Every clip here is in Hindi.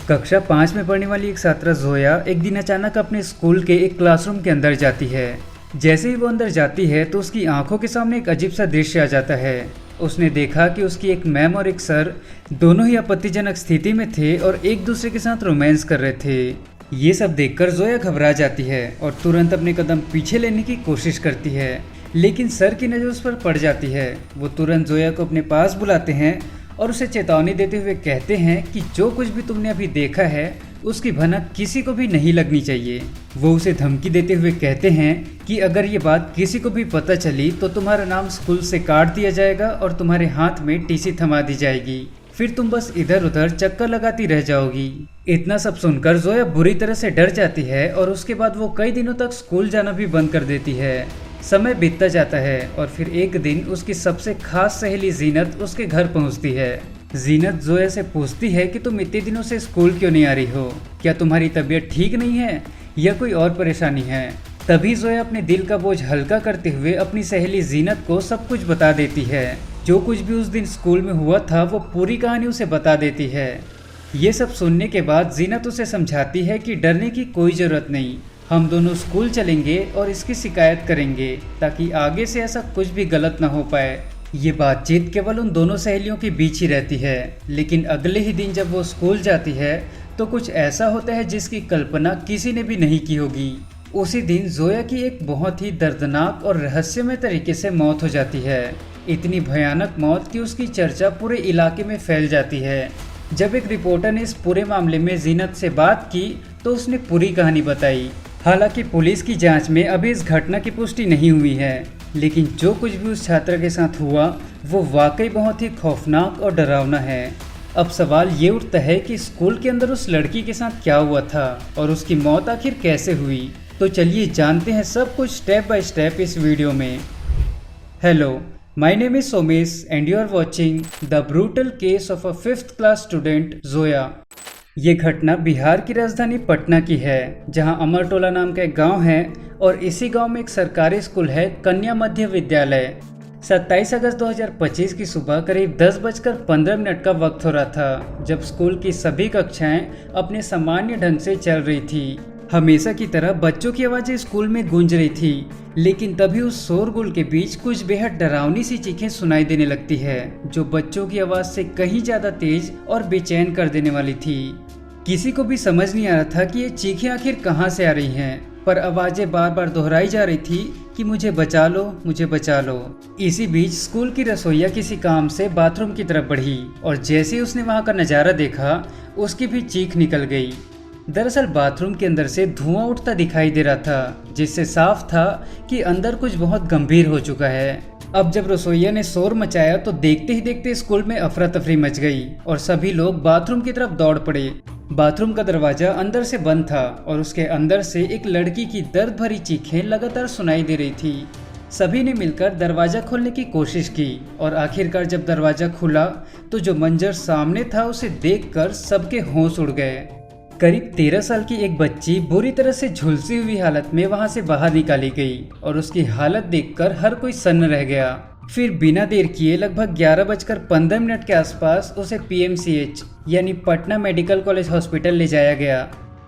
कक्षा 5 में पढ़ने वाली एक छात्रा जोया एक दिन अचानक अपने स्कूल के एक क्लासरूम के अंदर जाती है। जैसे ही वो अंदर जाती है तो उसकी आंखों के सामने एक अजीब सा दृश्य आ जाता है। उसने देखा कि उसकी एक मैम और एक सर दोनों ही आपत्तिजनक स्थिति में थे और एक दूसरे के साथ रोमांस कर रहे थे। ये सब देखकर जोया घबरा जाती है और तुरंत अपने कदम पीछे लेने की कोशिश करती है, लेकिन सर की नज़र उस पर पड़ जाती है। वो तुरंत जोया को अपने पास बुलाते हैं और उसे चेतावनी देते हुए कहते हैं कि जो कुछ भी तुमने अभी देखा है उसकी भनक किसी को भी नहीं लगनी चाहिए। वो उसे धमकी देते हुए कहते हैं कि अगर ये बात किसी को भी पता चली तो तुम्हारा नाम स्कूल से काट दिया जाएगा और तुम्हारे हाथ में टीसी थमा दी जाएगी, फिर तुम बस इधर उधर चक्कर लगाती रह जाओगी। इतना सब सुनकर जोया बुरी तरह से डर जाती है और उसके बाद वो कई दिनों तक स्कूल जाना भी बंद कर देती है। समय बीतता जाता है और फिर एक दिन उसकी सबसे खास सहेली जीनत उसके घर पहुंचती है। जीनत जोया से पूछती है कि तुम इतने दिनों से स्कूल क्यों नहीं आ रही हो, क्या तुम्हारी तबीयत ठीक नहीं है या कोई और परेशानी है। तभी जोया अपने दिल का बोझ हल्का करते हुए अपनी सहेली जीनत को सब कुछ बता देती है। जो कुछ भी उस दिन स्कूल में हुआ था वो पूरी कहानी उसे बता देती है। ये सब सुनने के बाद जीनत उसे समझाती है कि डरने की कोई ज़रूरत नहीं, हम दोनों स्कूल चलेंगे और इसकी शिकायत करेंगे ताकि आगे से ऐसा कुछ भी गलत ना हो पाए। ये बातचीत केवल उन दोनों सहेलियों के बीच ही रहती है, लेकिन अगले ही दिन जब वो स्कूल जाती है तो कुछ ऐसा होता है जिसकी कल्पना किसी ने भी नहीं की होगी। उसी दिन जोया की एक बहुत ही दर्दनाक और रहस्यमय तरीके से मौत हो जाती है। इतनी भयानक मौत कि उसकी चर्चा पूरे इलाके में फैल जाती है। जब एक रिपोर्टर ने इस पूरे मामले में जीनत से बात की तो उसने पूरी कहानी बताई। हालांकि पुलिस की जांच में अभी इस घटना की पुष्टि नहीं हुई है, लेकिन जो कुछ भी उस छात्र के साथ हुआ वो वाकई बहुत ही खौफनाक और डरावना है। अब सवाल ये उठता है कि स्कूल के अंदर उस लड़की के साथ क्या हुआ था और उसकी मौत आखिर कैसे हुई। तो चलिए जानते हैं सब कुछ स्टेप बाय स्टेप इस वीडियो में। Hello, my name is Somesh and you are watching the brutal case of a 5th class student Zoya. ये घटना बिहार की राजधानी पटना की है, जहां अमरटोला नाम का एक गांव है और इसी गांव में एक सरकारी स्कूल है, कन्या मध्य विद्यालय। 27 अगस्त 2025 की सुबह करीब 10:15 का वक्त हो रहा था, जब स्कूल की सभी कक्षाएं अपने सामान्य ढंग से चल रही थी। हमेशा की तरह बच्चों की आवाज़ें स्कूल में गूंज रही थी, लेकिन तभी उस शोरगुल के बीच कुछ बेहद डरावनी सी चीखें सुनाई देने लगती है, जो बच्चों की आवाज़ से कहीं ज़्यादा तेज और बेचैन कर देने वाली थी। किसी को भी समझ नहीं आ रहा था कि ये चीखें आखिर कहाँ से आ रही हैं, पर आवाज़ें बार बार दोहराई जा रही थी कि मुझे बचा लो, मुझे बचा लो। इसी बीच स्कूल की रसोइया किसी काम से बाथरूम की तरफ बढ़ी और जैसे ही उसने वहाँ का नज़ारा देखा उसकी भी चीख निकल गई। दरअसल बाथरूम के अंदर से धुआं उठता दिखाई दे रहा था, जिससे साफ था कि अंदर कुछ बहुत गंभीर हो चुका है। अब जब रसोइया ने शोर मचाया तो देखते ही देखते स्कूल में अफरा तफरी मच गई और सभी लोग बाथरूम की तरफ दौड़ पड़े। बाथरूम का दरवाजा अंदर से बंद था और उसके अंदर से एक लड़की की दर्द भरी चीखें लगातार सुनाई दे रही थी। सभी ने मिलकर दरवाजा खोलने की कोशिश की और आखिरकार जब दरवाजा खुला तो जो मंजर सामने था उसे देखकर सबके होश उड़ गए। करीब 13 साल की एक बच्ची बुरी तरह से झुलसी हुई हालत में वहां से बाहर निकाली गई और उसकी हालत देखकर हर कोई सन्न रह गया। फिर बिना देर किए लगभग 11:15 के आसपास उसे PMCH यानी पटना मेडिकल कॉलेज हॉस्पिटल ले जाया गया।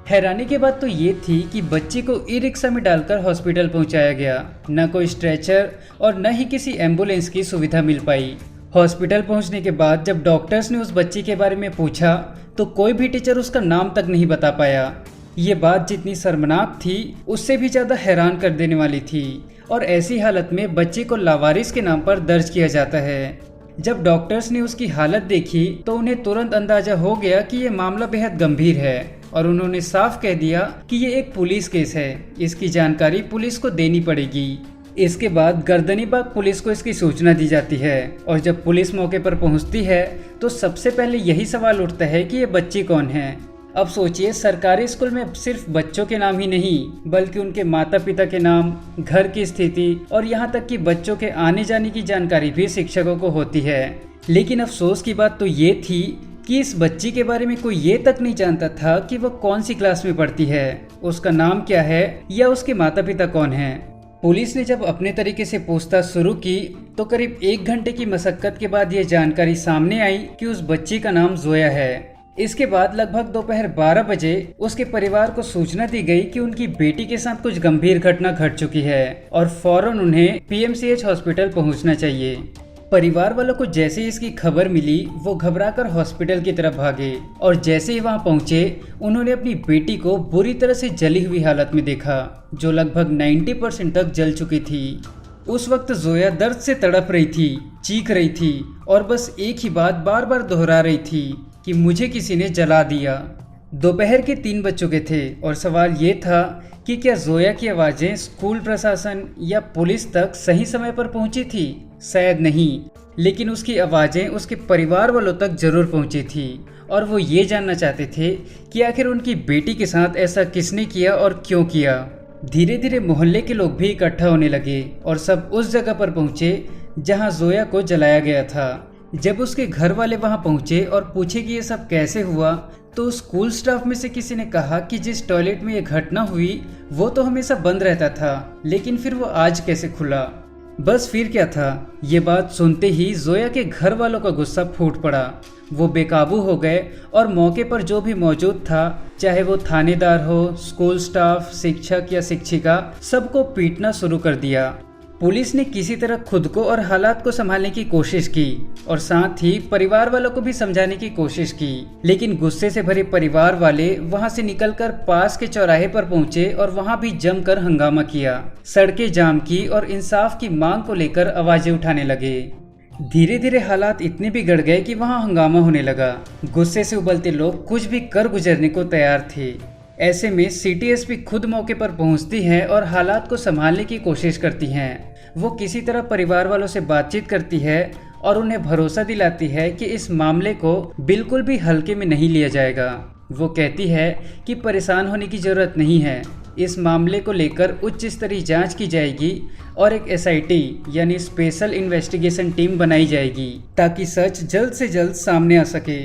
हैरानी की बात तो ये थी कि बच्ची को ई रिक्शा में डालकर हॉस्पिटल पहुंचाया गया। न कोई स्ट्रेचर और न ही किसी एम्बुलेंस की सुविधा मिल पाई। हॉस्पिटल पहुंचने के बाद जब डॉक्टर्स ने उस बच्ची के बारे में पूछा तो कोई भी टीचर उसका नाम तक नहीं बता पाया। ये बात जितनी शर्मनाक थी उससे भी ज़्यादा हैरान कर देने वाली थी, और ऐसी हालत में बच्चे को लावारिस के नाम पर दर्ज किया जाता है। जब डॉक्टर्स ने उसकी हालत देखी तो उन्हें तुरंत अंदाजा हो गया कि ये मामला बेहद गंभीर है और उन्होंने साफ कह दिया कि ये एक पुलिस केस है, इसकी जानकारी पुलिस को देनी पड़ेगी। इसके बाद गर्दनीबाग पुलिस को इसकी सूचना दी जाती है और जब पुलिस मौके पर पहुंचती है तो सबसे पहले यही सवाल उठता है कि ये बच्ची कौन है। अब सोचिए, सरकारी स्कूल में सिर्फ बच्चों के नाम ही नहीं बल्कि उनके माता पिता के नाम, घर की स्थिति और यहाँ तक कि बच्चों के आने जाने की जानकारी भी शिक्षकों को होती है। लेकिन अफसोस की बात तो ये थी कि इस बच्ची के बारे में कोई ये तक नहीं जानता था कि वो कौन सी क्लास में पढ़ती है, उसका नाम क्या है या उसके माता पिता कौन हैं। पुलिस ने जब अपने तरीके से पूछताछ शुरू की तो करीब 1 घंटे की मशक्कत के बाद यह जानकारी सामने आई कि उस बच्ची का नाम जोया है। इसके बाद लगभग दोपहर 12 बजे उसके परिवार को सूचना दी गई कि उनकी बेटी के साथ कुछ गंभीर घटना घट चुकी है और फौरन उन्हें पीएमसीएच हॉस्पिटल पहुंचना चाहिए। परिवार वालों को जैसे ही इसकी खबर मिली वो घबराकर हॉस्पिटल की तरफ भागे और जैसे ही वहां पहुंचे उन्होंने अपनी बेटी को बुरी तरह से जली हुई हालत में देखा, जो लगभग 90% तक जल चुकी थी। उस वक्त जोया दर्द से तड़प रही थी, चीख रही थी और बस एक ही बात बार बार दोहरा रही थी कि मुझे किसी ने जला दिया। दोपहर के 3 बज चुके थे और सवाल ये था कि क्या जोया की आवाज़ें स्कूल प्रशासन या पुलिस तक सही समय पर पहुंची थी? शायद नहीं, लेकिन उसकी आवाज़ें उसके परिवार वालों तक जरूर पहुंची थी और वो ये जानना चाहते थे कि आखिर उनकी बेटी के साथ ऐसा किसने किया और क्यों किया। धीरे धीरे मोहल्ले के लोग भी इकट्ठा होने लगे और सब उस जगह पर पहुंचे जहां जोया को जलाया गया था। जब उसके घर वाले वहां पहुंचे और पूछे कि ये सब कैसे हुआ, तो स्कूल स्टाफ में से किसी ने कहा कि जिस टॉयलेट में ये घटना हुई वो तो हमेशा बंद रहता था, लेकिन फिर वो आज कैसे खुला। बस फिर क्या था, ये बात सुनते ही जोया के घर वालों का गुस्सा फूट पड़ा। वो बेकाबू हो गए और मौके पर जो भी मौजूद था, चाहे वो थानेदार हो, स्कूल स्टाफ, शिक्षक या शिक्षिका, सबको पीटना शुरू कर दिया। पुलिस ने किसी तरह खुद को और हालात को संभालने की कोशिश की और साथ ही परिवार वालों को भी समझाने की कोशिश की, लेकिन गुस्से से भरे परिवार वाले वहां से निकलकर पास के चौराहे पर पहुंचे और वहां भी जमकर हंगामा किया, सड़कें जाम की और इंसाफ की मांग को लेकर आवाजें उठाने लगे। धीरे धीरे हालात इतने बिगड़ गए कि वहां हंगामा होने लगा। गुस्से से उबलते लोग कुछ भी कर गुजरने को तैयार थे। ऐसे में सिटी एसपी खुद मौके पर पहुंचती है और हालात को संभालने की कोशिश करती हैं। वो किसी तरह परिवार वालों से बातचीत करती है और उन्हें भरोसा दिलाती है कि इस मामले को बिल्कुल भी हल्के में नहीं लिया जाएगा। वो कहती है कि परेशान होने की जरूरत नहीं है, इस मामले को लेकर उच्च स्तरीय जांच की जाएगी और एक एसआईटी यानी स्पेशल इन्वेस्टिगेशन टीम बनाई जाएगी ताकि सच जल्द से जल्द सामने आ सके।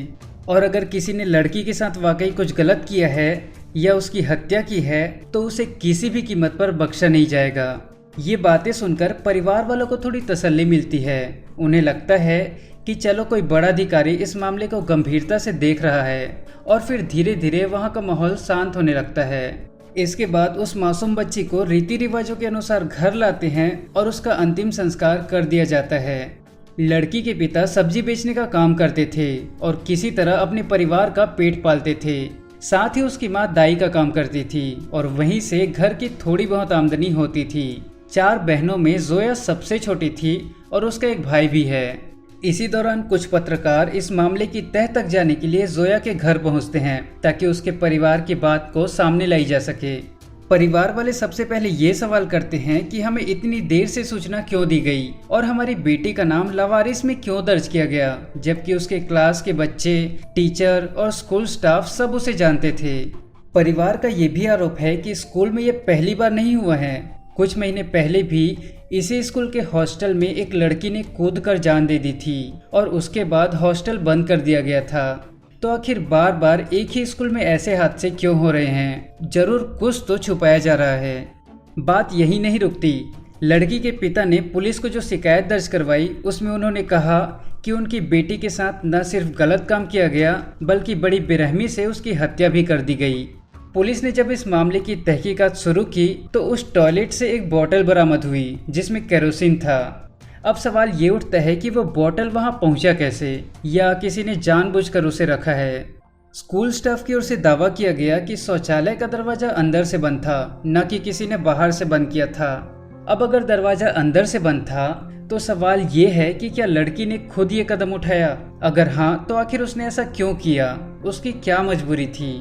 और अगर किसी ने लड़की के साथ वाकई कुछ गलत किया है या उसकी हत्या की है तो उसे किसी भी कीमत पर बख्शा नहीं जाएगा। ये बातें सुनकर परिवार वालों को थोड़ी तसल्ली मिलती है। उन्हें लगता है कि चलो कोई बड़ा अधिकारी इस मामले को गंभीरता से देख रहा है और फिर धीरे धीरे वहाँ का माहौल शांत होने लगता है। इसके बाद उस मासूम बच्ची को रीति रिवाजों के अनुसार घर लाते हैं और उसका अंतिम संस्कार कर दिया जाता है। लड़की के पिता सब्जी बेचने का काम करते थे और किसी तरह अपने परिवार का पेट पालते थे। साथ ही उसकी मां दाई का काम करती थी और वहीं से घर की थोड़ी बहुत आमदनी होती थी। 4 बहनों में जोया सबसे छोटी थी और उसका एक भाई भी है। इसी दौरान कुछ पत्रकार इस मामले की तह तक जाने के लिए जोया के घर पहुंचते हैं ताकि उसके परिवार की बात को सामने लाई जा सके। परिवार वाले सबसे पहले ये सवाल करते हैं कि हमें इतनी देर से सूचना क्यों दी गई और हमारी बेटी का नाम लावारिस में क्यों दर्ज किया गया, जबकि उसके क्लास के बच्चे, टीचर और स्कूल स्टाफ सब उसे जानते थे। परिवार का ये भी आरोप है कि स्कूल में ये पहली बार नहीं हुआ है। कुछ महीने पहले भी इसी स्कूल के हॉस्टल में एक लड़की ने कूदकर जान दे दी थी और उसके बाद हॉस्टल बंद कर दिया गया था। तो आखिर बार बार एक ही स्कूल में ऐसे हादसे क्यों हो रहे हैं? जरूर कुछ तो छुपाया जा रहा है। बात यही नहीं रुकती। लड़की के पिता ने पुलिस को जो शिकायत दर्ज करवाई उसमें उन्होंने कहा कि उनकी बेटी के साथ न सिर्फ गलत काम किया गया बल्कि बड़ी बेरहमी से उसकी हत्या भी कर दी गई। पुलिस ने जब इस मामले की तहकीकात शुरू की तो उस टॉयलेट से एक बोतल बरामद हुई जिसमें केरोसिन था। अब सवाल ये उठता है कि वो बोतल वहां पहुंचा कैसे, या किसी ने जानबूझकर उसे रखा है। स्कूल स्टाफ की ओर से दावा किया गया कि शौचालय का दरवाजा अंदर से बंद था, न कि किसी ने बाहर से बंद किया था। अब अगर दरवाजा अंदर से बंद था तो सवाल ये है कि क्या लड़की ने खुद ये कदम उठाया? अगर हाँ तो आखिर उसने ऐसा क्यों किया? उसकी क्या मजबूरी थी?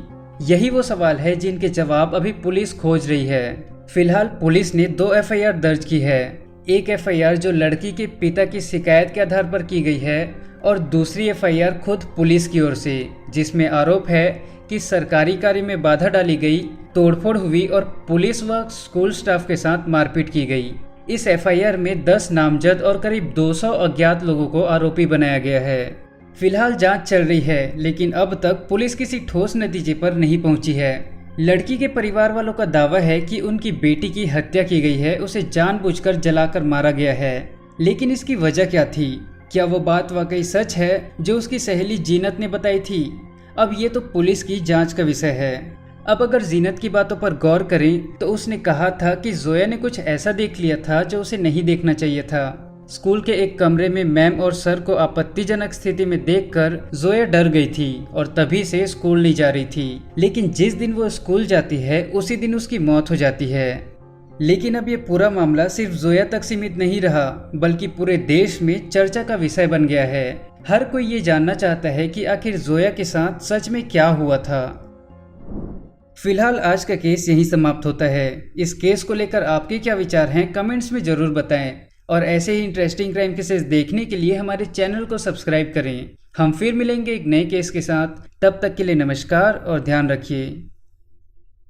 यही वो सवाल है जिनके जवाब अभी पुलिस खोज रही है। फिलहाल पुलिस ने 2 एफआईआर दर्ज की है। एक एफआईआर जो लड़की के पिता की शिकायत के आधार पर की गई है और दूसरी एफआईआर खुद पुलिस की ओर से, जिसमें आरोप है कि सरकारी कार्य में बाधा डाली गई, तोड़फोड़ हुई और पुलिस व स्कूल स्टाफ के साथ मारपीट की गई। इस एफआईआर में 10 नामजद और करीब 200 अज्ञात लोगों को आरोपी बनाया गया है। फिलहाल जांच चल रही है, लेकिन अब तक पुलिस किसी ठोस नतीजे पर नहीं पहुंची है। लड़की के परिवार वालों का दावा है कि उनकी बेटी की हत्या की गई है, उसे जानबूझकर जलाकर मारा गया है। लेकिन इसकी वजह क्या थी? क्या वो बात वाकई सच है जो उसकी सहेली जीनत ने बताई थी? अब ये तो पुलिस की जांच का विषय है। अब अगर जीनत की बातों पर गौर करें तो उसने कहा था कि जोया ने कुछ ऐसा देख लिया था जो उसे नहीं देखना चाहिए था। स्कूल के एक कमरे में मैम और सर को आपत्तिजनक स्थिति में देखकर जोया डर गई थी और तभी से स्कूल नहीं जा रही थी। लेकिन जिस दिन वो स्कूल जाती है उसी दिन उसकी मौत हो जाती है। लेकिन अब ये पूरा मामला सिर्फ जोया तक सीमित नहीं रहा, बल्कि पूरे देश में चर्चा का विषय बन गया है। हर कोई ये जानना चाहता है कि आखिर जोया के साथ सच में क्या हुआ था। फिलहाल आज का केस यहीं समाप्त होता है। इस केस को लेकर आपके क्या विचार हैं कमेंट्स में जरूर बताएं और ऐसे ही इंटरेस्टिंग क्राइम केसेस देखने के लिए हमारे चैनल को सब्सक्राइब करें। हम फिर मिलेंगे एक नए केस के साथ। तब तक के लिए नमस्कार और ध्यान रखिए।